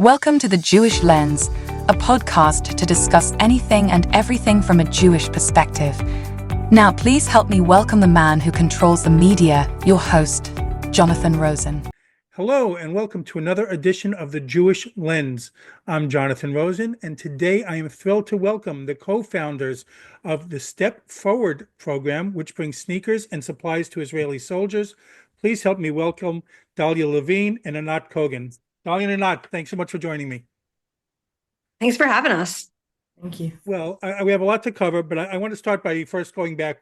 Welcome to The Jewish Lens, a podcast to discuss anything and everything from a Jewish perspective. Now, please help me welcome the man who controls the media, your host, Jonathan Rosen. Hello, and welcome to another edition of The Jewish Lens. I'm Jonathan Rosen, and today I am thrilled to welcome the co-founders of the Step Forward program, which brings sneakers and supplies to Israeli soldiers. Please help me welcome Dalia Levine and Anat Kogan. Dalia and Anat, thanks so much for joining me. Thanks for having us. Thank you. Well, we have a lot to cover, but I want to start by first going back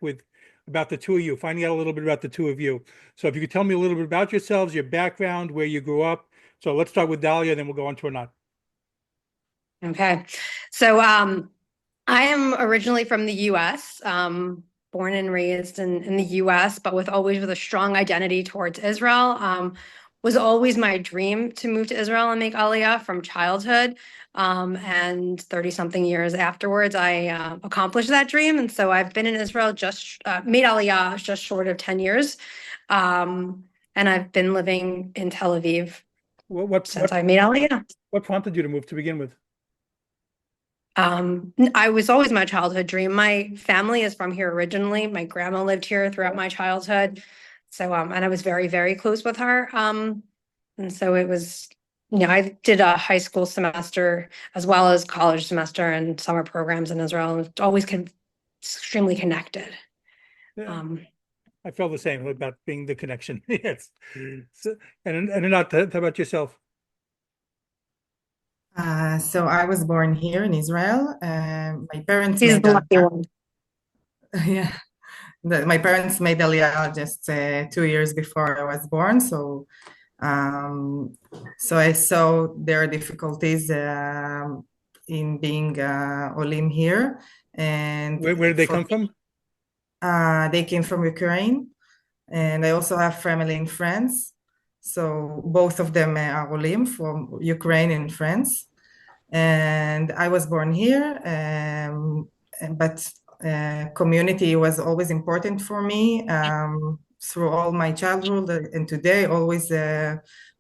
about the two of you, finding out a little bit about the two of you. So if you could tell me a little bit about yourselves, your background, where you grew up. So let's start with Dalia, then we'll go on to Anat. Okay. So I am originally from the U.S., born and raised in the U.S., but with a strong identity towards Israel. Was always my dream to move to Israel and make Aliyah from childhood. And 30-something years afterwards, I accomplished that dream. And so I've been in Israel, made Aliyah just short of 10 years. And I've been living in Tel Aviv since I made Aliyah. What prompted you to move to begin with? I was always my childhood dream. My family is from here originally. My grandma lived here throughout my childhood. So, and I was very, very close with her. And so it was, I did a high school semester as well as college semester and summer programs in Israel, and always extremely connected. Yeah. I felt the same about being the connection. Yes. So, and Anat, how about yourself? So I was born here in Israel. My parents He's made the lucky one. Yeah. My parents made Aliyah just 2 years before I was born, so I saw their difficulties in being Olim here. And where did they come from? They came from Ukraine, and I also have family in France. So both of them are Olim from Ukraine and France. And I was born here, but community was always important for me through all my childhood and today, always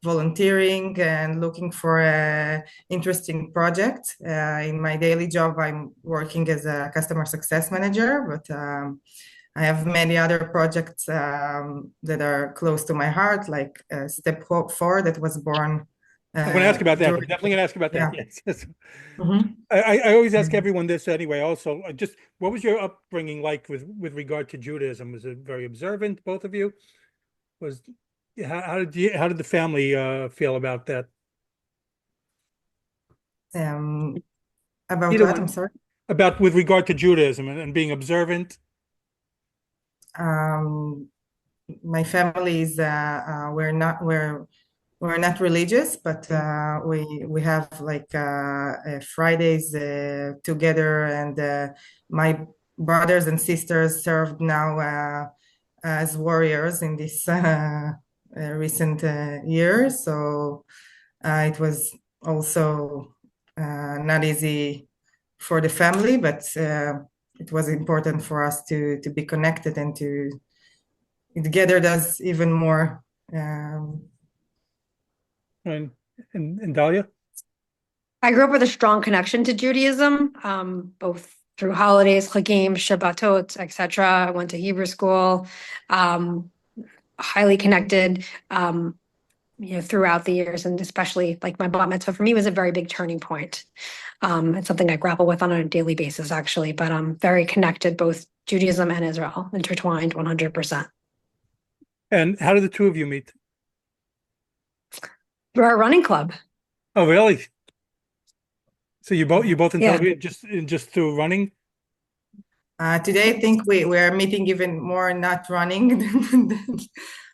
volunteering and looking for an interesting project. In my daily job, I'm working as a customer success manager, but I have many other projects that are close to my heart, like Step Forward that was born. I'm going to ask about that. I'm definitely going to ask about that. Yeah. Yes. Mm-hmm. I always ask everyone this anyway. Also, just what was your upbringing like with regard to Judaism? Was it very observant, both of you? How did the family feel about that? About Either what? one. I'm sorry. About with regard to Judaism and being observant. My family is we're not religious, but we have like Fridays together, and my brothers and sisters served now as warriors in this recent years. So it was also not easy for the family, but it was important for us to be connected and it gathered us even more. And Dalia? I grew up with a strong connection to Judaism, both through holidays, Chagim, Shabbatot, etc. I went to Hebrew school, highly connected, throughout the years, and especially like my bat mitzvah for me was a very big turning point. It's something I grapple with on a daily basis, actually, but I'm very connected, both Judaism and Israel, intertwined 100%. And how did the two of you meet? Through our running club. Oh, really? So you both in Yeah. Tel Aviv just through running? Today, I think we are meeting even more not running than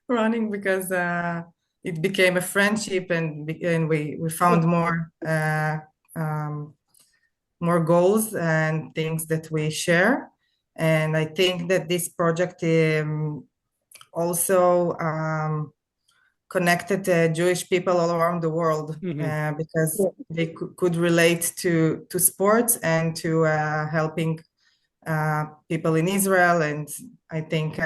running because it became a friendship and we found more goals and things that we share. And I think that this project also connected Jewish people all around the world because they could relate to sports and to helping people in Israel, and I think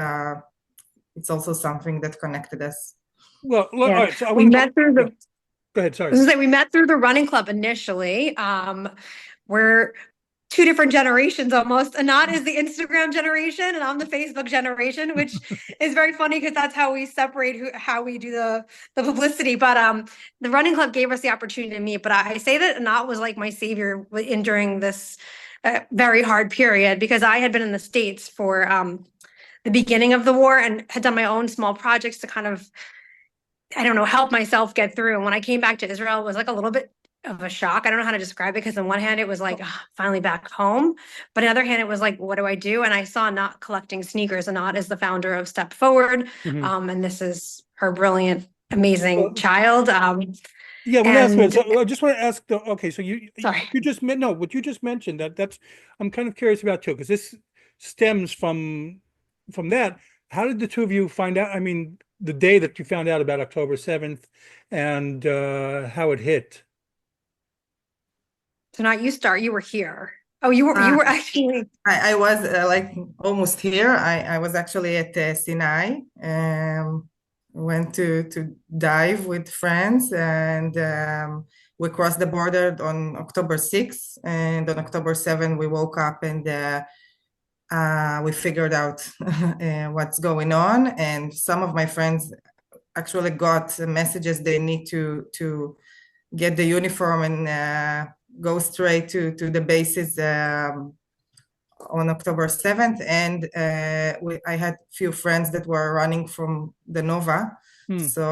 it's also something that connected us. Well, look, Yeah. all right, so We met through Go ahead. I Sorry. was gonna say we met through the running club initially. We're two different generations almost. Anat is the Instagram generation, and I'm the Facebook generation, which is very funny because that's how we separate how we do the publicity. But the running club gave us the opportunity to meet. But I say that Anat was like my savior in during this very hard period because I had been in the States for the beginning of the war and had done my own small projects to kind of, I don't know, help myself get through. And when I came back to Israel, it was like a little bit of a shock. I don't know how to describe it because on one hand, it was like finally back home, but on the other hand, it was like, what do I do? And I saw Anat collecting sneakers. Anat is the founder of Step Forward, and this is her brilliant, amazing child. Yeah, well, that's what. And So I just want to ask. Okay, so sorry, you just no, what you just mentioned that's I'm kind of curious about too because this stems from that. How did the two of you find out? I mean, the day that you found out about October 7th and how it hit. so not you start. You were here. Oh, you were actually. I was like almost here. I was actually at Sinai. Went to dive with friends, and we crossed the border on October 6th. And on October 7th, we woke up and we figured out what's going on. And some of my friends actually got messages they need to get the uniform and go straight to the bases on October 7th. And I had few friends that were running from the Nova. So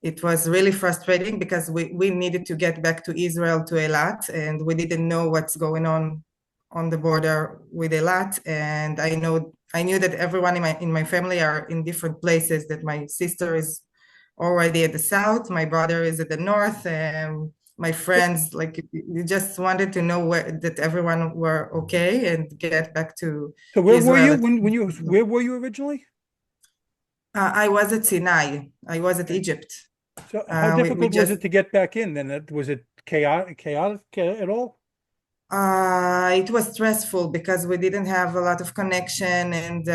it was really frustrating because we needed to get back to Israel, to Eilat, and we didn't know what's going on the border with Eilat. And I knew that everyone in my family are in different places, that my sister is already at the south, my brother is at the north, and my friends, like, you just wanted to know that everyone were okay and get back to So where were you Israel. where were you originally? I was at Sinai. I was at Egypt. So how We difficult was just it to get back in then? Was it chaotic at all? it was stressful because we didn't have a lot of connection, and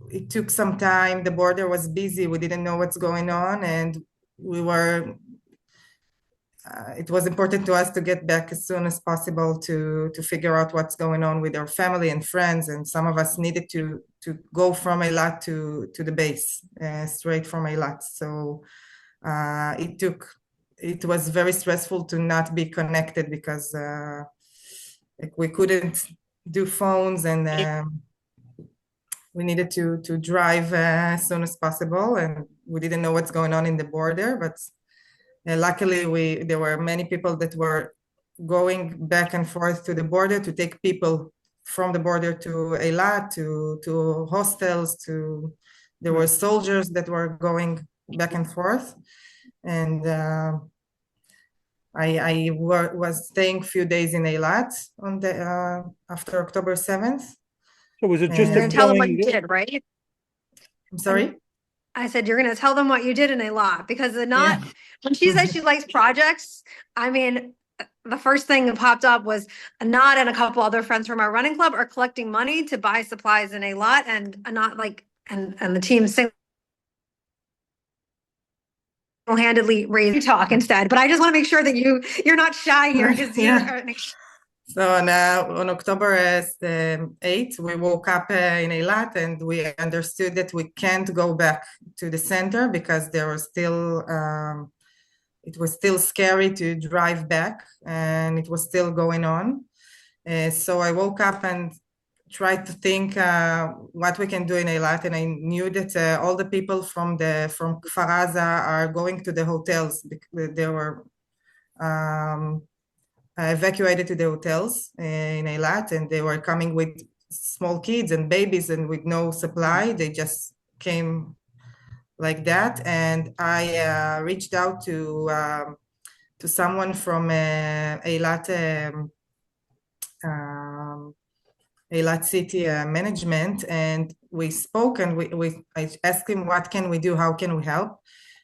it took some time. The border was busy. We didn't know what's going on, and we were it was important to us to get back as soon as possible to figure out what's going on with our family and friends. And some of us needed to go from Eilat to the base, straight from Eilat. So it was very stressful to not be connected because like we couldn't do phones, and we needed to drive as soon as possible, and we didn't know what's going on in the border. But luckily, there were many people that were going back and forth to the border to take people from the border to Eilat, to hostels, there were soldiers that were going back and forth. And I was staying a few days in Eilat on the after October 7th. So was it just You're a gonna tell them what you feeling? did, right? I'm sorry? I said, you're going to tell them what you did in a lot because Yeah. when she said she likes projects, I mean, the first thing that popped up was Anat and a couple other friends from our running club are collecting money to buy supplies in a lot, and Anat and the team single-handedly raised talk instead. But I just want to make sure that you're not shy here because Yeah. So on October 8th, we woke up in Eilat, and we understood that we can't go back to the center because there was still, it was still scary to drive back, and it was still going on. So I woke up and tried to think what we can do in Eilat, and I knew that all the people from Kfar Aza are going to the hotels. They were evacuated to the hotels in Eilat, and they were coming with small kids and babies and with no supply. They just came like that. And I reached out to someone from Eilat Eilat City management, and we spoke, and I asked him, what can we do? How can we help?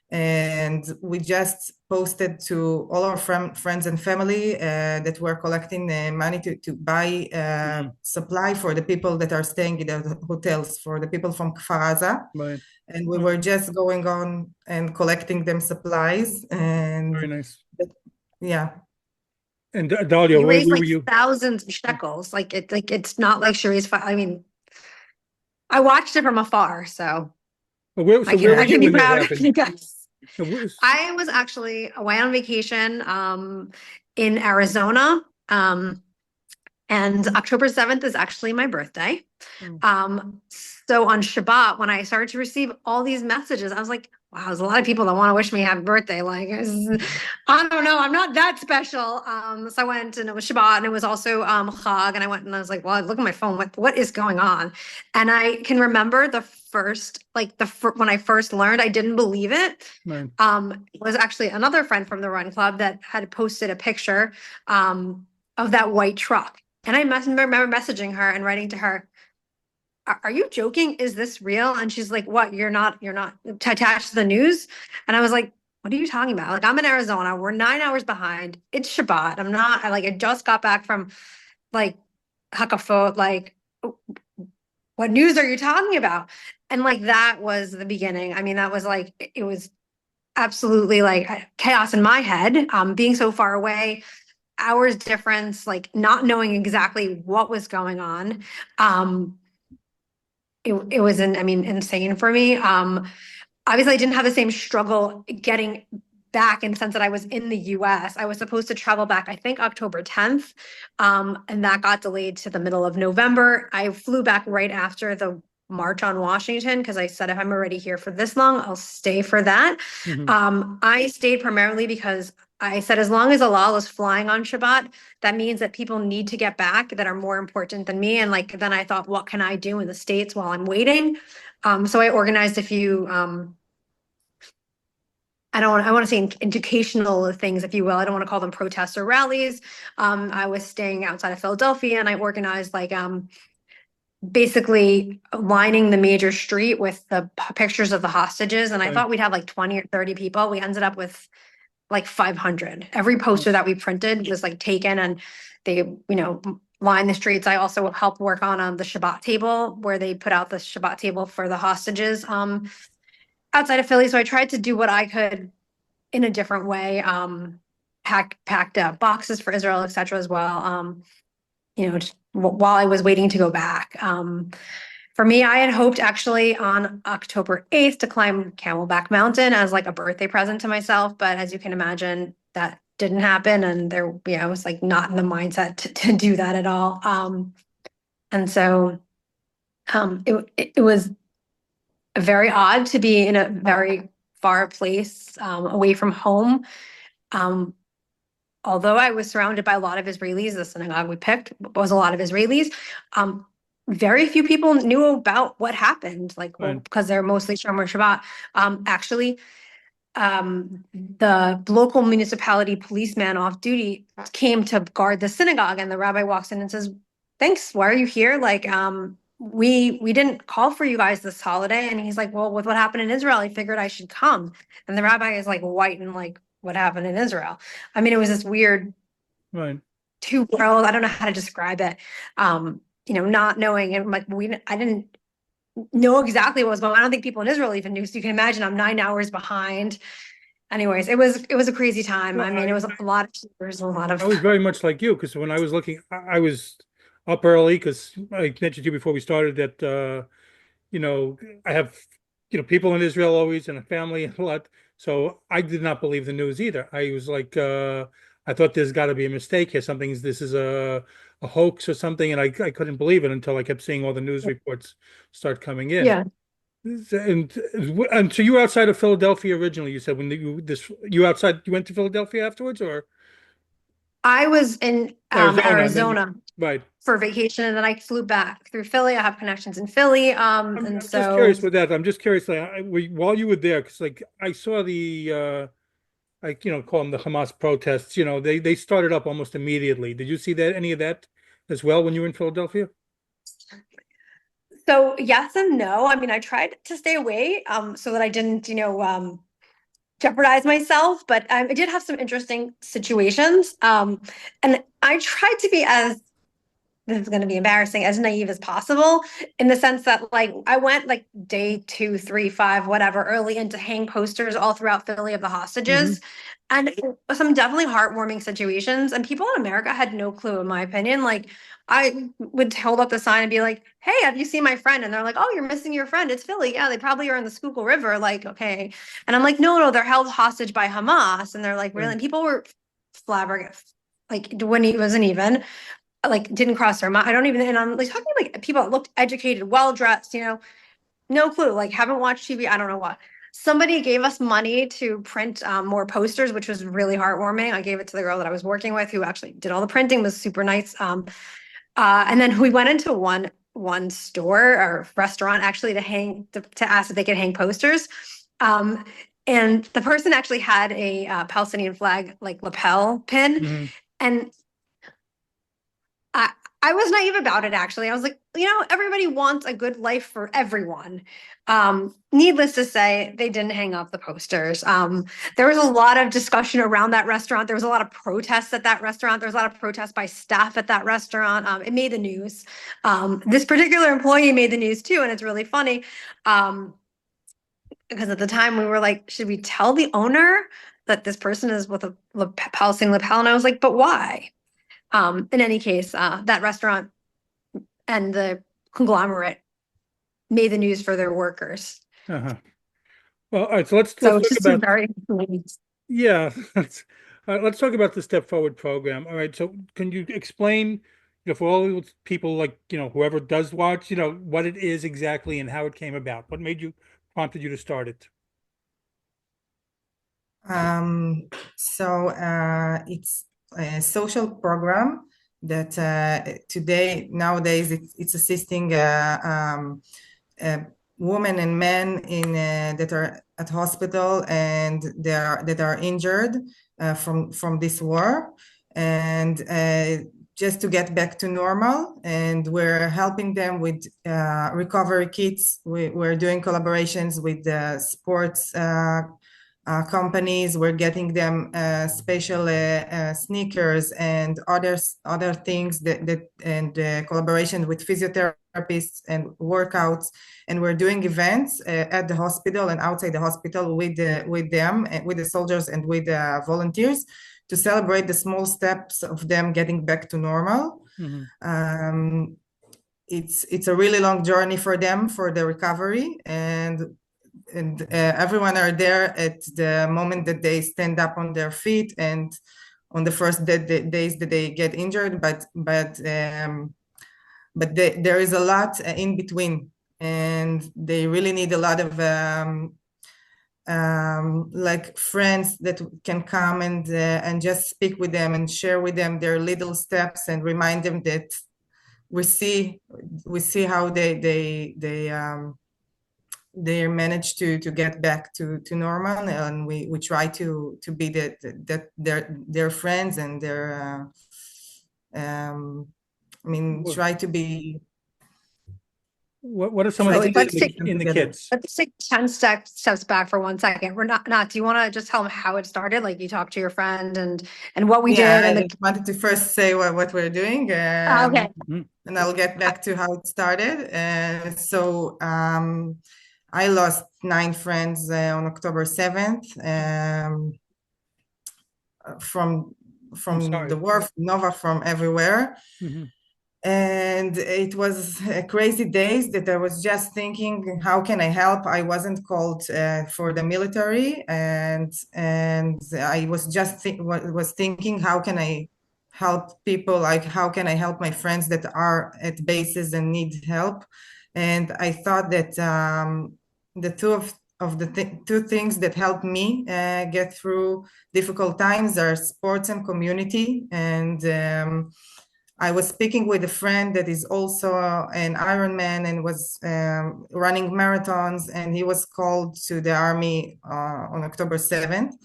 And we just posted to all our friends and family that were collecting money to buy supply for the people that are staying in the hotels, for the people from Kfar Aza. Right. And we were just going on and collecting them supplies. And Very nice. Yeah. And Dalia, You where raised were like you? thousands of shekels. Like it's not like she raised I mean, I watched it from afar, so Where I were can you be when that proud of happened? you guys. Where- I was actually away on vacation in Arizona. And October 7th is actually my birthday. So on Shabbat, when I started to receive all these messages, I was like, wow, there's a lot of people that want to wish me happy birthday. Like, I don't know, I'm not that special. So I went, and it was Shabbat, and it was also Chag, and I went and I was like, well, look at my phone. What is going on? And I can remember the first, when I first learned, I didn't believe it. Right. It was actually another friend from the Run Club that had posted a picture of that white truck. And I remember messaging her and writing to her, are you joking? Is this real? And she's like, what? You're not attached to the news? And I was like, what are you talking about? Like, I'm in Arizona. We're 9 hours behind. It's Shabbat. I just got back from like Hakafot. Like, what news are you talking about? And like, that was the beginning. I mean, that was like, it was absolutely like chaos in my head, being so far away, hours difference, like not knowing exactly what was going on. It was insane for me. Obviously I didn't have the same struggle getting back in the sense that I was in the US. I was supposed to travel back, I think October 10th. And that got delayed to the middle of November. I flew back right after the March on Washington because I said, if I'm already here for this long, I'll stay for that. I stayed primarily because I said, as long as Alal is flying on Shabbat, that means that people need to get back that are more important than me. And like, then I thought, what can I do in the States while I'm waiting? So I organized a few, I want to say educational things, if you will. I don't want to call them protests or rallies. I was staying outside of Philadelphia, and I organized like basically lining the major street with the pictures of the hostages. And I thought we'd have like 20 or 30 people. We ended up with like 500. Every poster that we printed was like taken, and they, line the streets. I also helped work on the Shabbat table, where they put out the Shabbat table for the hostages outside of Philly. So I tried to do what I could in a different way, packed up boxes for Israel, etc. as well. While I was waiting to go back. For me, I had hoped actually on October 8th to climb Camelback Mountain as like a birthday present to myself. But as you can imagine, that didn't happen. And I was like not in the mindset to do that at all. And so it was very odd to be in a very far place, away from home. Although I was surrounded by a lot of Israelis, the synagogue we picked was a lot of Israelis. Very few people knew about what happened, because they're mostly Shomer Shabbat. Actually, the local municipality policeman off duty came to guard the synagogue, and the rabbi walks in and says, "Thanks, why are you here? Like, we didn't call for you guys this holiday." And he's like, "Well, with what happened in Israel, I figured I should come." And the rabbi is like white and like, what happened in Israel? I mean, it was this weird two world. I don't know how to describe it. Not knowing, and like I didn't know exactly what was going on. I don't think people in Israel even knew. So you can imagine I'm 9 hours behind. Anyways, it was a crazy time. Well, I mean, it was a lot of tears, a lot of. I was very much like you, because when I was looking, I was up early because I mentioned to you before we started that I have people in Israel always, and a family and a lot. So I did not believe the news either. I was like, I thought there's got to be a mistake here. This is a hoax or something, and I couldn't believe it until I kept seeing all the news reports start coming in. Yeah. And so you were outside of Philadelphia originally. You said you went to Philadelphia afterwards, or I was in Arizona right? For vacation, and then I flew back through Philly. I have connections in Philly. I'm just curious with that. I'm just curious, while you were there, because like I saw the call them the Hamas protests. They started up almost immediately. Did you see any of that as well when you were in Philadelphia? So yes and no. I mean, I tried to stay away, so that I didn't, jeopardize myself, but I did have some interesting situations. And I tried to be as, this is going to be embarrassing, as naive as possible, in the sense that like I went like day 2, 3, 5, whatever, early in to hang posters all throughout Philly of the hostages. And some definitely heartwarming situations. And people in America had no clue, in my opinion. Like I would hold up the sign and be like, "Hey, have you seen my friend?" And they're like, "Oh, you're missing your friend. It's Philly. Yeah, they probably are in the Schuylkill River." Like, okay. And I'm like, "No, no, they're held hostage by Hamas." And they're like, "Really?" And people were flabbergasted. Like when it wasn't even like didn't cross their mind. I don't even, and I'm like talking like people that looked educated, well dressed, no clue, like haven't watched TV. I don't know what. Somebody gave us money to print more posters, which was really heartwarming. I gave it to the girl that I was working with, who actually did all the printing, was super nice. And then we went into one store or restaurant actually to ask if they could hang posters. And the person actually had a Palestinian flag like lapel pin, and I I was naive about it actually. I was like, everybody wants a good life for everyone. Needless to say, they didn't hang up the posters. There was a lot of discussion around that restaurant. There was a lot of protests at that restaurant. There was a lot of protests by staff at that restaurant. It made the news. This particular employee made the news too, and it's really funny. Because at the time we were like, should we tell the owner that this person is with a Palestinian lapel? And I was like, but why? In any case, that restaurant and the conglomerate made the news for their workers. Well, all right. So let's So talk just about, very yeah. Let's talk about the Step Forward program. All right. So can you explain, for all those people like, whoever does watch, what it is exactly and how it came about? What prompted you to start it? It's a social program that nowadays it's assisting women and men that are at hospital and that are injured from this war, and just to get back to normal. And we're helping them with recovery kits. We're doing collaborations with the sports companies. We're getting them special sneakers and other things and collaboration with physiotherapists and workouts. And we're doing events at the hospital and outside the hospital with them, with the soldiers and with the volunteers, to celebrate the small steps of them getting back to normal. It's a really long journey for them, for the recovery, and everyone are there at the moment that they stand up on their feet and on the first days that they get injured, but there is a lot in between, and they really need a lot of like friends that can come and just speak with them and share with them their little steps and remind them that we see how they manage to get back to normal, and we try to be their friends and their try to be. What are some of the things in the kids? Let's take 10 steps back for 1 second. We're not, do you want to just tell them how it started? Like you talked to your friend and what we did. I just wanted to first say what we're doing. Okay. And I'll get back to how it started. So I lost 9 friends on October 7th from the war, from Nova, from everywhere. And it was crazy days that I was just thinking, how can I help? I wasn't called for the military, and I was just thinking, how can I help people? Like, how can I help my friends that are at bases and need help? And I thought that the two things that helped me get through difficult times are sports and community. And I was speaking with a friend that is also an Ironman and was running marathons, and he was called to the army on October 7th.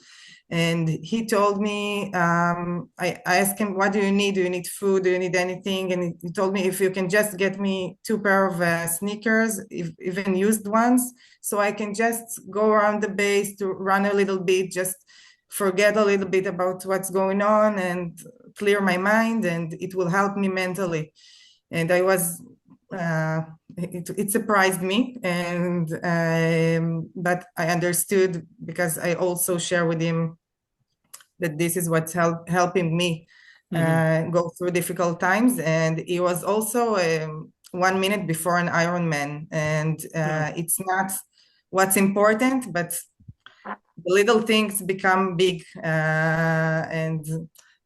And he told me, I asked him, what do you need? Do you need food? Do you need anything? And he told me, if you can just get me 2 pair of sneakers, even used ones, so I can just go around the base to run a little bit, just forget a little bit about what's going on and clear my mind, and it will help me mentally. And I was, it surprised me, and but I understood, because I also share with him that this is what's helping me go through difficult times. And he was also 1 minute before an Ironman, and it's not what's important, but the little things become big, and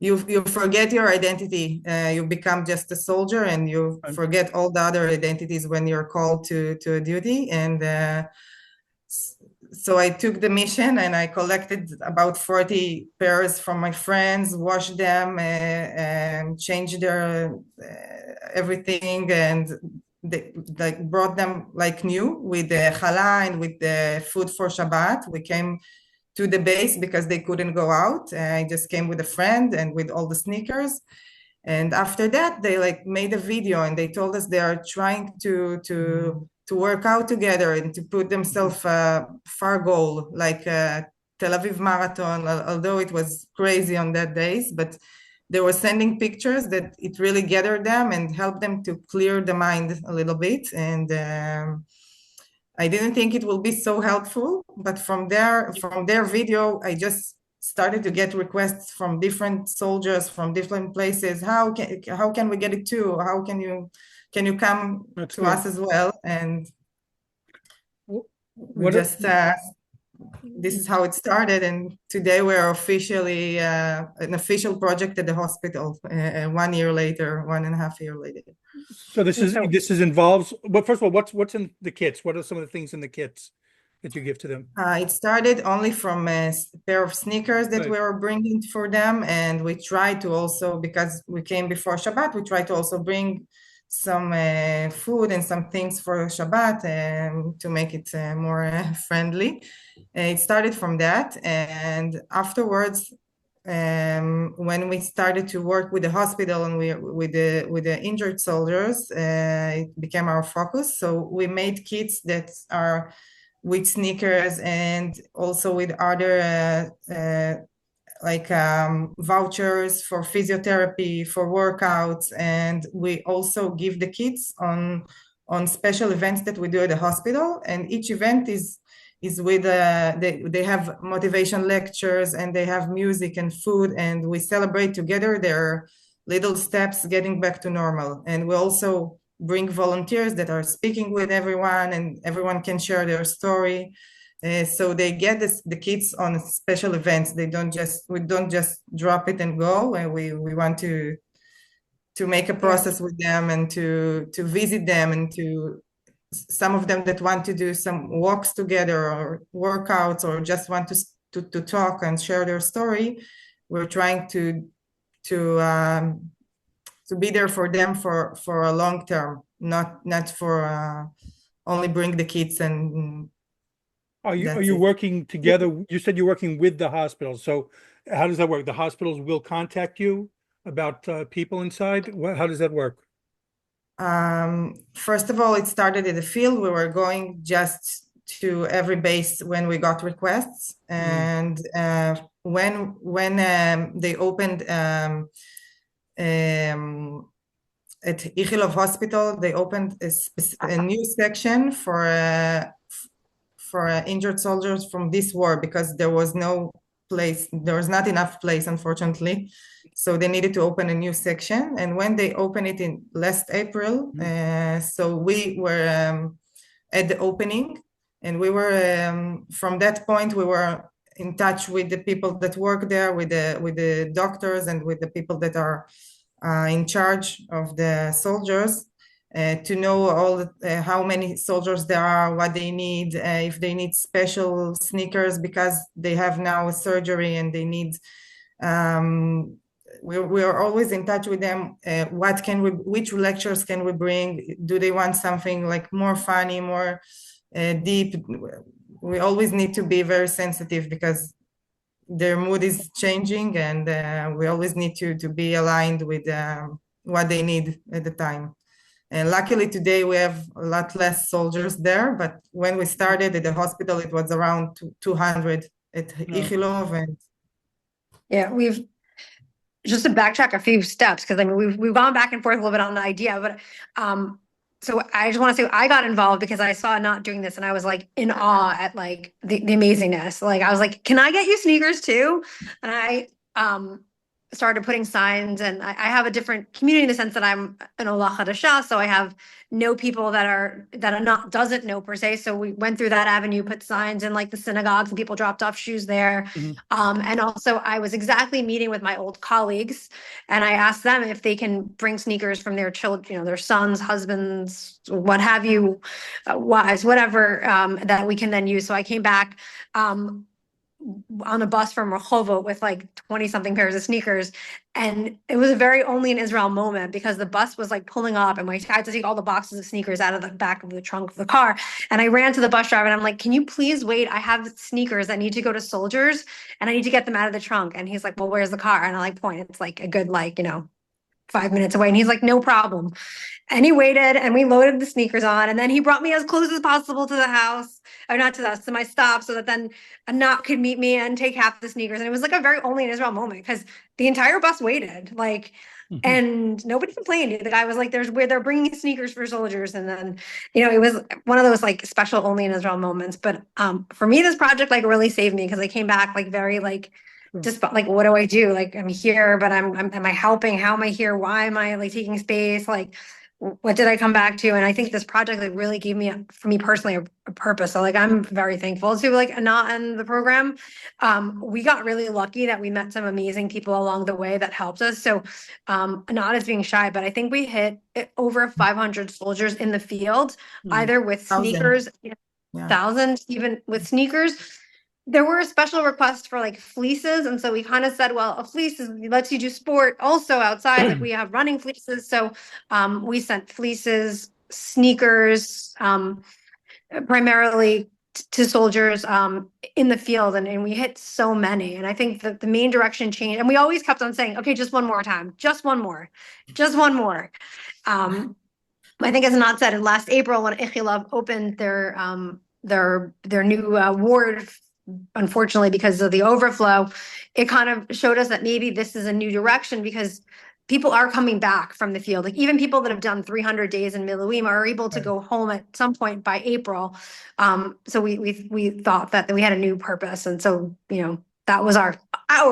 you forget your identity. You become just a soldier, and you forget all the other identities when you're called to a duty. And so I took the mission, and I collected about 40 pairs from my friends, washed them, and changed their everything, and they like brought them like new, with the challah and with the food for Shabbat. We came to the base because they couldn't go out. I just came with a friend and with all the sneakers. And after that, they like made a video, and they told us they are trying to work out together and to put themselves a far goal, like Tel Aviv Marathon, although it was crazy on that days, but they were sending pictures that it really gathered them and helped them to clear the mind a little bit. And I didn't think it will be so helpful, but from their video, I just started to get requests from different soldiers from different places. How can we get it too? How can you come to us as well? And we just this is how it started, and today we're officially an official project at the hospital. 1 year later, 1.5 years later. So this is involves. But first of all, what's in the kits? What are some of the things in the kits that you give to them? It started only from a pair of sneakers that we were bringing for them, and we tried to also, because we came before Shabbat, we tried to also bring some food and some things for Shabbat to make it more friendly. It started from that, and afterwards, when we started to work with the hospital and with the injured soldiers, it became our focus. So we made kits that are with sneakers and also with other like vouchers for physiotherapy, for workouts, and we also give the kits on special events that we do at the hospital. And each event is with they have motivation lectures, and they have music and food, and we celebrate together their little steps getting back to normal. And we also bring volunteers that are speaking with everyone, and everyone can share their story. So they get the kids on special events. We don't just drop it and go. And we want to make a process with them, and to visit them, and to some of them that want to do some walks together or workouts, or just want to talk and share their story. We're trying to be there for them for a long term, not for only bring the kids. And are you working together? You said you're working with the hospital. So how does that work? The hospitals will contact you about people inside? How does that work? First of all, it started in the field. We were going just to every base when we got requests. And when they opened at Ichilov Hospital, they opened a new section for injured soldiers from this war, because there was not enough place, unfortunately. So they needed to open a new section. And when they opened it in last April, so we were at the opening, and we were from that point we were in touch with the people that work there, with the doctors, and with the people that are in charge of the soldiers, to know all how many soldiers there are, what they need, if they need special sneakers because they have now a surgery and they need. We are always in touch with them. Which lectures can we bring? Do they want something like more funny, more deep? We always need to be very sensitive, because their mood is changing, and we always need to be aligned with what they need at the time. And luckily today we have a lot less soldiers there, but when we started at the hospital, it was around 200 at Ichilov. And Yeah, we've just to backtrack a few steps, because I mean we've gone back and forth a little bit on the idea, but so I just want to say I got involved because I saw not doing this and I was like in awe at like the amazingness. Like I was like, can I get you sneakers too? And I started putting signs, and I have a different community in the sense that I'm an Ola Chadasha, so I have know people that are not doesn't know per se. So we went through that avenue, put signs in like the synagogues, and people dropped off shoes there. And also I was exactly meeting with my old colleagues, and I asked them if they can bring sneakers from their children, you know, their sons, husbands, what have you, wives, whatever, that we can then use. So I came back on a bus from Rehovot with like 20 something pairs of sneakers. And it was a very only in Israel moment, because the bus was like pulling up and I had to take all the boxes of sneakers out of the back of the trunk of the car. And I ran to the bus driver and I'm like, can you please wait? I have sneakers that need to go to soldiers and I need to get them out of the trunk. And he's like, well, where's the car? And I like point, it's like a good, like, 5 minutes away. And he's like, no problem. And he waited and we loaded the sneakers on. And then he brought me as close as possible to the house, or not to the house, to my stop, so that then Anat could meet me and take half the sneakers. And it was like a very only in Israel moment, because the entire bus waited, like, and nobody complained. The guy was like, there's where they're bringing sneakers for soldiers. And then, it was one of those like special only in Israel moments. But for me, this project like really saved me, because I came back like very like, just like, what do I do? Like, I'm here, but am I helping? How am I here? Why am I like taking space? Like, what did I come back to? And I think this project like really gave me, for me personally, a purpose. So like, I'm very thankful to like Anat and the program. We got really lucky that we met some amazing people along the way that helped us. So Anat is being shy, but I think we hit over 500 soldiers in the field, either with sneakers, thousands, even with sneakers. There were special requests for like fleeces. And so we kind of said, well, a fleece lets you do sport also outside. Like we have running fleeces. So we sent fleeces, sneakers, primarily to soldiers in the field. And we hit so many. And I think that the main direction changed. And we always kept on saying, okay, just one more time, just one more, just one more. I think as Anat said, in last April, when Ichilov opened their new ward, unfortunately, because of the overflow, it kind of showed us that maybe this is a new direction, because people are coming back from the field. Like even people that have done 300 days in Miluim are able to go home at some point by April. So we thought that we had a new purpose. And so, that was our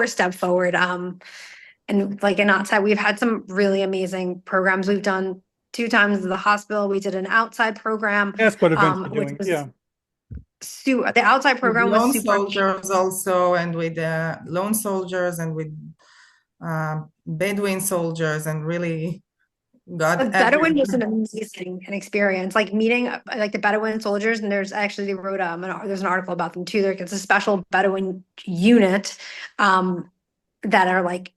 step forward. And like Anat said, we've had some really amazing programs. We've done 2 times in the hospital. We did an outside program. That's what events you're doing. The outside program was super. Soldiers also, and with lone soldiers and with Bedouin soldiers, and really got Bedouin was an amazing experience, like meeting like the Bedouin soldiers. And there's actually, they wrote there's an article about them too. It's a special Bedouin unit that are like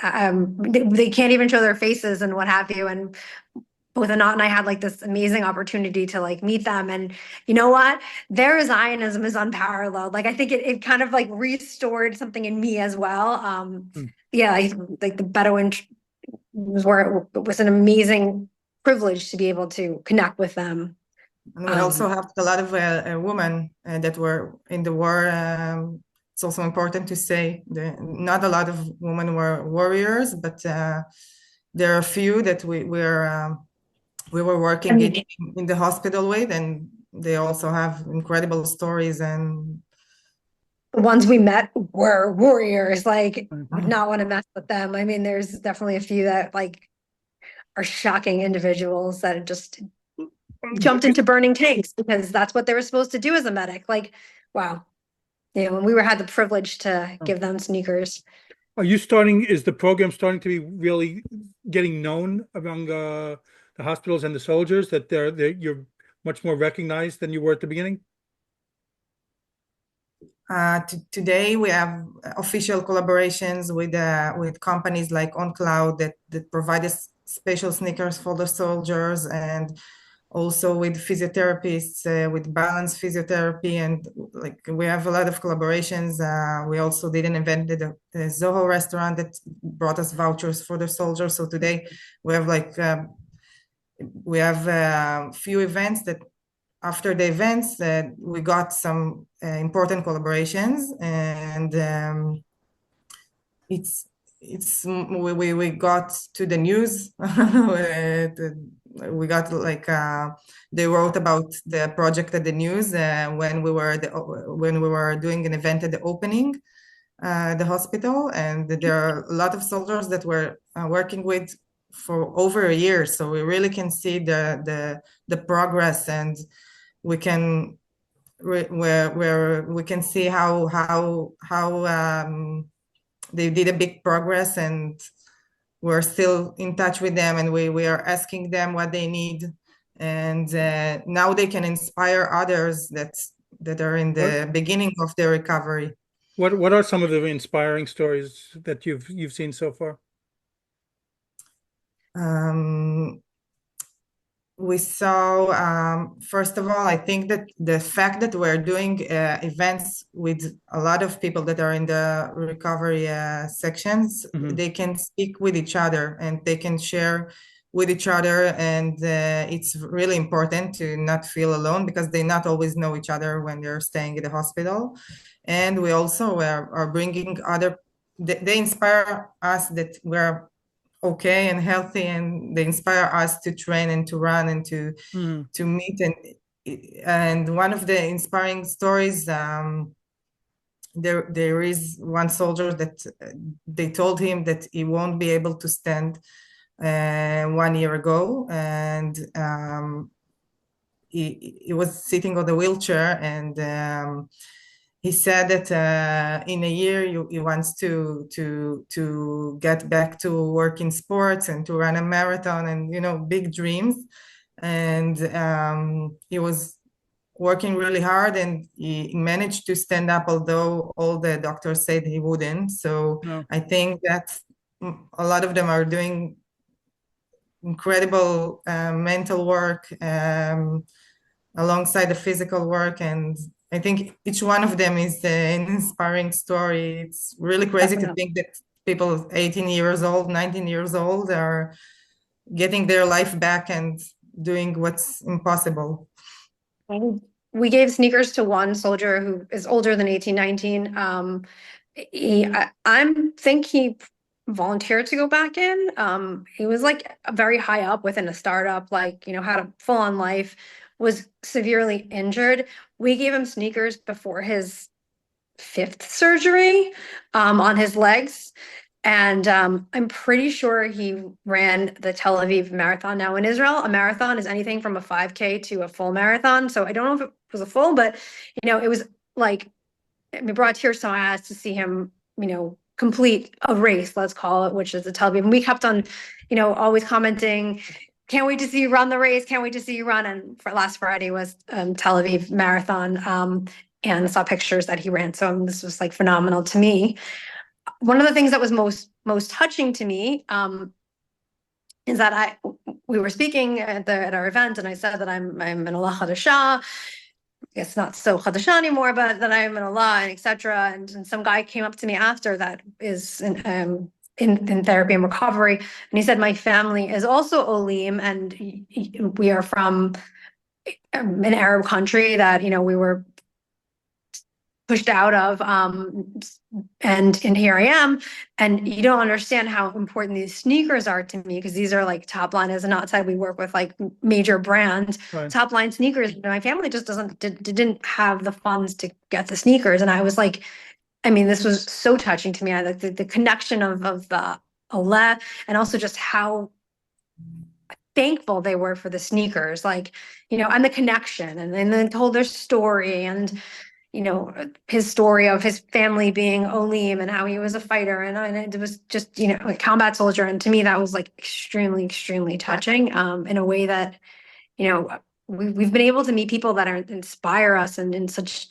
they can't even show their faces and what have you. And both Anat and I had like this amazing opportunity to like meet them. And you know what? Their Zionism is unparalleled. Like I think it kind of like restored something in me as well. Yeah, like the Bedouin was where it was an amazing privilege to be able to connect with them. And we also have a lot of women that were in the war. It's also important to say that not a lot of women were warriors, but there are a few that we were working in the hospital with, and they also have incredible stories. And the ones we met were warriors. Like, would not want to mess with them. I mean, there's definitely a few that like are shocking individuals that have just jumped into burning tanks because that's what they were supposed to do as a medic. Like, wow. When we had the privilege to give them sneakers. Is the program starting to be really getting known among the hospitals and the soldiers, that you're much more recognized than you were at the beginning? Today we have official collaborations with companies like OnCloud that provide us special sneakers for the soldiers, and also with physiotherapists, with balance physiotherapy, and like we have a lot of collaborations. We also did an event at the Zoho restaurant that brought us vouchers for the soldiers. So today we have a few events that after the events we got some important collaborations, and we got to the news. We got they wrote about the project at the news when we were doing an event at the opening the hospital, and there are a lot of soldiers that we're working with for over a year, so we really can see the progress, and we can where we can see how they did a big progress, and we're still in touch with them, and we are asking them what they need, and now they can inspire others that are in the beginning of their recovery. What are some of the inspiring stories that you've seen so far? We saw, first of all, I think that the fact that we're doing events with a lot of people that are in the recovery sections, they can speak with each other and they can share with each other, and it's really important to not feel alone, because they not always know each other when they're staying at the hospital. And we also are bringing they inspire us that we're okay and healthy, and they inspire us to train and to run and to meet. And one of the inspiring stories, there is one soldier that they told him that he won't be able to stand 1 year ago, and he was sitting on the wheelchair, and he said that in a year he wants to get back to work in sports and to run a marathon, and big dreams. And he was working really hard, and he managed to stand up, although all the doctors said he wouldn't. So I think that a lot of them are doing incredible mental work alongside the physical work, and I think each one of them is an inspiring story. It's really crazy to think that people 18 years old, 19 years old are getting their life back and doing what's impossible. We gave sneakers to one soldier who is older than 18, 19. I think he volunteered to go back in. He was very high up within a startup, had a full-on life, was severely injured. We gave him sneakers before his 5th surgery on his legs. And I'm pretty sure he ran the Tel Aviv marathon. Now in Israel, a marathon is anything from a 5K to a full marathon. So I don't know if it was a full, but it was it brought tears to my eyes to see him, complete a race, let's call it, which is the Tel Aviv. And we kept on, always commenting, can't wait to see you run the race. Can't wait to see you run. And for last Friday was Tel Aviv marathon. And I saw pictures that he ran. So this was phenomenal to me. One of the things that was most touching to me is that we were speaking at our event, and I said that I'm an Allah Chadasha. It's not so Chadasha anymore, but that I'm an Allah, and etc. And some guy came up to me after that is in therapy and recovery, and he said, my family is also Olim, and we are from an Arab country that we were pushed out of, and here I am, and you don't understand how important these sneakers are to me, because these are top line. As Anat said, we work with major brands, top line sneakers. My family just didn't have the funds to get the sneakers, and I was this was so touching to me. The connection of the Allah, and also just how thankful they were for the sneakers, and the connection, and then told their story, and his story of his family being Olim and how he was a fighter, and it was just a combat soldier, and to me that was extremely touching, in a way that we've been able to meet people that inspire us and in such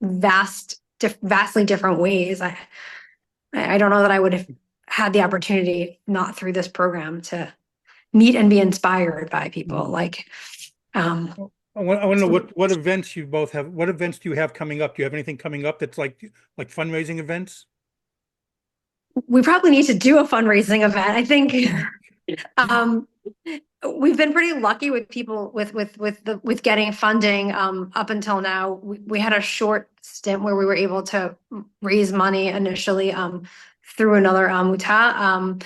vastly different ways. I don't know that I would have had the opportunity not through this program to meet and be inspired by people Um, I want to know what events you both have. What events do you have coming up? Do you have anything coming up that's like fundraising events? we probably need to do a fundraising event. I think um, we've been pretty lucky with people with getting funding up until now. We had a short stint where we were able to raise money initially through another Amuta.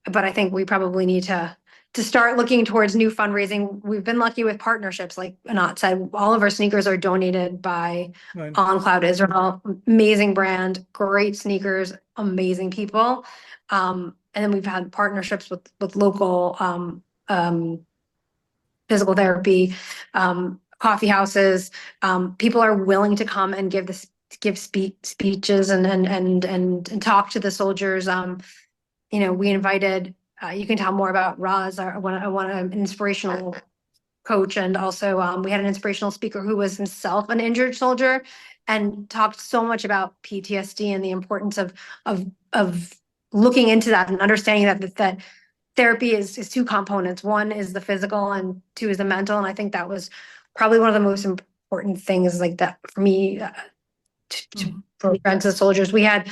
But I think we probably need to start looking towards new fundraising. We've been lucky with partnerships, like Anat said. All of our sneakers are donated by Right. On Cloud Israel. Amazing brand, great sneakers, amazing people. And then we've had partnerships with local physical therapy, coffee houses. People are willing to come and give speeches and talk to the soldiers. We invited, you can tell more about Roz, an inspirational coach. And also we had an inspirational speaker who was himself an injured soldier and talked so much about PTSD and the importance of looking into that and understanding that therapy is two components. One is the physical and two is the mental. And I think that was probably one of the most important things like that for me for friends of soldiers. We had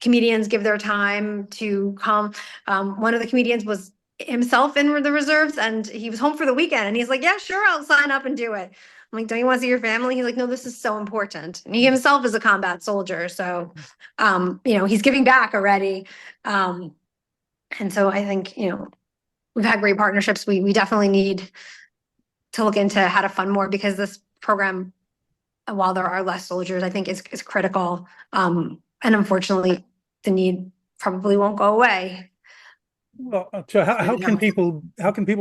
comedians give their time to come. One of the comedians was himself in the reserves and he was home for the weekend and he's like, yeah, sure, I'll sign up and do it. I'm like, don't you want to see your family? He's like, no, this is so important. And he himself is a combat soldier. So, he's giving back already. And so I think, we've had great partnerships. We definitely need to look into how to fund more because this program, while there are less soldiers, I think is critical. And unfortunately, the need probably won't go away. Well, so how can people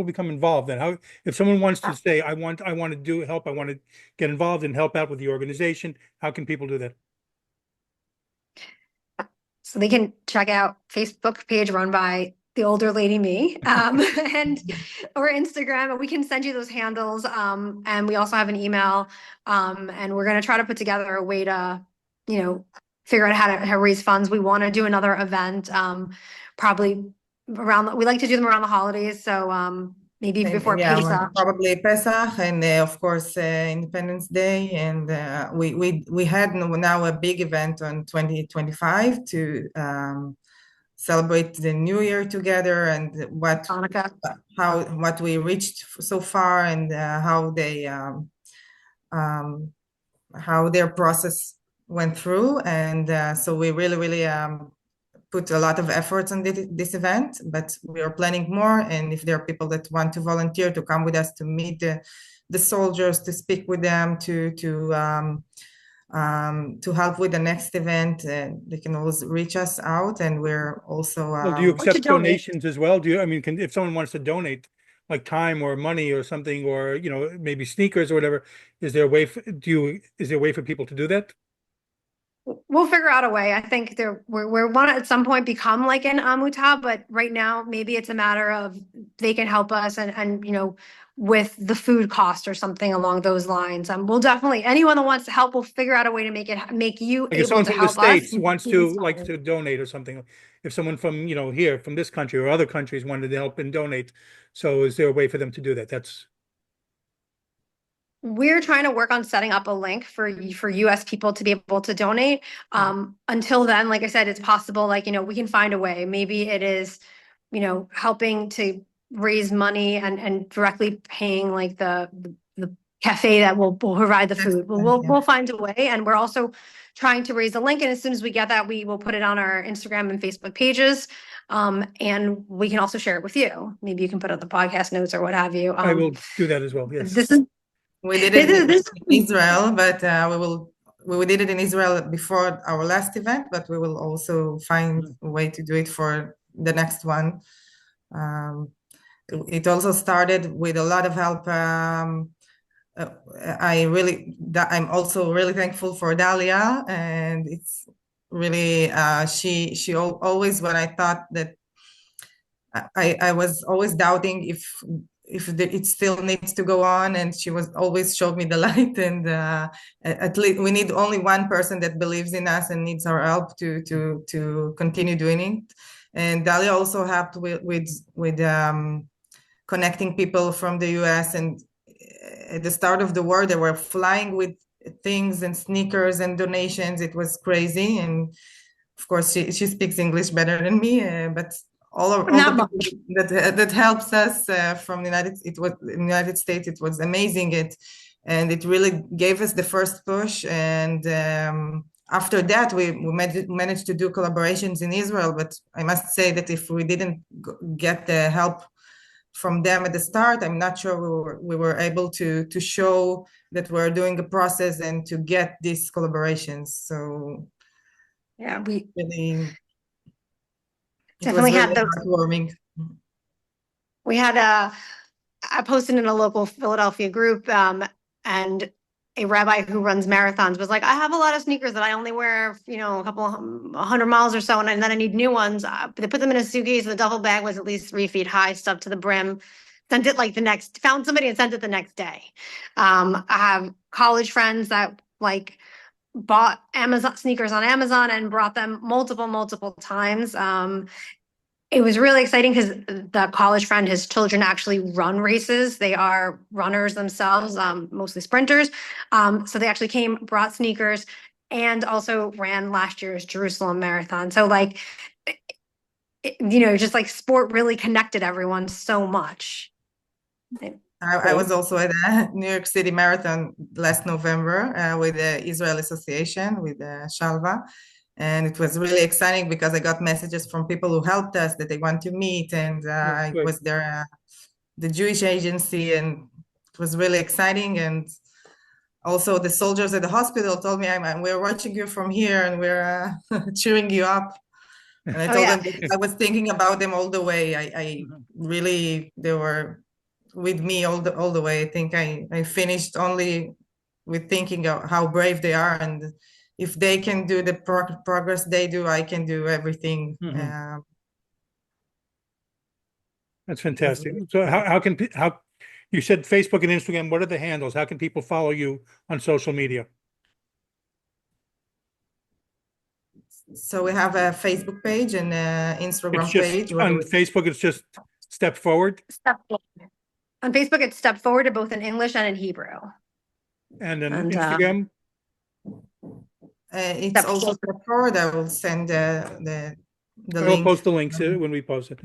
become involved then? How if someone wants to say, I want to do help, I want to get involved and help out with the organization, how can people do that? So they can check out Facebook page run by the older lady me, and or Instagram, and we can send you those handles. And we also have an email, and we're going to try to put together a way to, figure out how to raise funds. We want to do another event, probably we like to do them around the holidays. So, maybe before Pesach. Probably Pesach and of course Independence Day, and we had now a big event on 2025 to celebrate the New Year together and what we reached so far and how their process went through, and so we really put a lot of efforts on this event, but we are planning more. And if there are people that want to volunteer to come with us to meet the soldiers, to speak with them, to help with the next event, they can always reach us out. And we're also well, do you accept donations as well? If someone wants to donate like time or money or something, or maybe sneakers or whatever, is there a way for people to do that? We'll figure out a way. I think we want to at some point become like an Amuta, but right now maybe it's a matter of they can help us and with the food cost or something along those lines. We'll definitely, anyone that wants to help, we'll figure out a way to make you like able to help us. If someone from the States wants to donate or something, if someone from here from this country or other countries wanted to help and donate, so is there a way for them to do that? We're trying to work on setting up a link for US people to be able to donate. Until then, like I said, it's possible, we can find a way. Maybe it is, helping to raise money and directly paying like the cafe that will provide the food. We'll find a way. And we're also trying to raise a link. And as soon as we get that, we will put it on our Instagram and Facebook pages. And we can also share it with you. Maybe you can put out the podcast notes or what have you. I will do that as well. Yes. We did it in Israel, but we did it in Israel before our last event, but we will also find a way to do it for the next one. It also started with a lot of help. I'm also really thankful for Dalia, and it's really she always, when I thought that I was always doubting if it still needs to go on, and she was always showed me the light, and at least we need only one person that believes in us and needs our help to continue doing it. And Dalia also helped with connecting people from the US. And at the start of the war, they were flying with things and sneakers and donations. It was crazy. And of course, she speaks English better than me, but all the people that helps us from the United States, it was amazing. It really gave us the first push. And after that, we managed to do collaborations in Israel. But I must say that if we didn't get the help from them at the start, I'm not sure we were able to show that we're doing a process and to get these collaborations. So yeah, we really definitely really had those. heartwarming. We had I posted in a local Philadelphia group, and a rabbi who runs marathons was like, I have a lot of sneakers that I only wear, a couple 100 miles or so, and then I need new ones. They put them in a suitcase. The duffel bag was at least 3 feet high, stuffed to the brim. Sent it found somebody and sent it the next day. I have college friends that bought Amazon sneakers on Amazon and brought them multiple times. It was really exciting because the college friend, his children actually run races. They are runners themselves, mostly sprinters. So they actually brought sneakers, and also ran last year's Jerusalem Marathon. So just like sport really connected everyone so much. I was also at a New York City Marathon last November with the Israel Association, with Shalva. And it was really exciting because I got messages from people who helped us that they want to meet. And I was there, the Jewish agency, and it was really exciting. And also the soldiers at the hospital told me, we're watching you from here and we're cheering you up. And I told them that I was thinking about them all the way. I really, they were with me all the way. I think I finished only with thinking of how brave they are, and if they can do the progress they do, I can do everything. That's fantastic. So how you said Facebook and Instagram, what are the handles? How can people follow you on social media? So we have a Facebook page and an Instagram page. On Facebook, it's just Step Forward? Step Forward. On Facebook, it's Step Forward, both in English and in Hebrew. And then Instagram? It's also Step Forward. I will send the link. I'll post the links when we post it.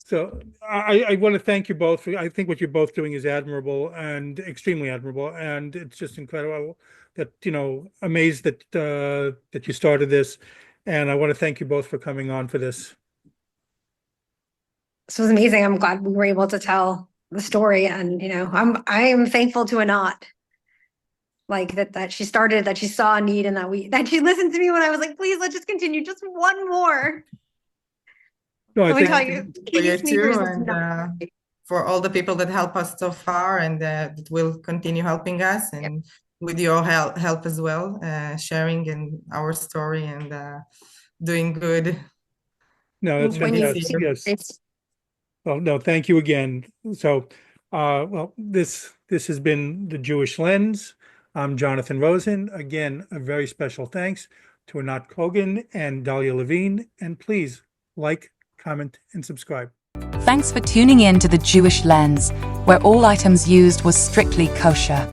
So I want to thank you both. I think what you're both doing is admirable and extremely admirable. And it's just incredible that, amazed that that you started this. And I want to thank you both for coming on for this. This was amazing. I'm glad we were able to tell the story. And, I am thankful to Anat. That she started, that she saw a need, and that she listened to me when I was like, please, let's just continue, just one more. No, Let me tell you, for you too, and for all the people that help us so far, and that will continue helping us, and with your help as well, sharing in our story and doing good. No, that's fantastic. Yes. Well, no, thank you again. So, well, this has been The Jewish Lens. I'm Jonathan Rosen. Again, a very special thanks to Anat Kogan and Dalia Levine. And please like, comment, and subscribe. Thanks for tuning in to The Jewish Lens, where all items used was strictly kosher.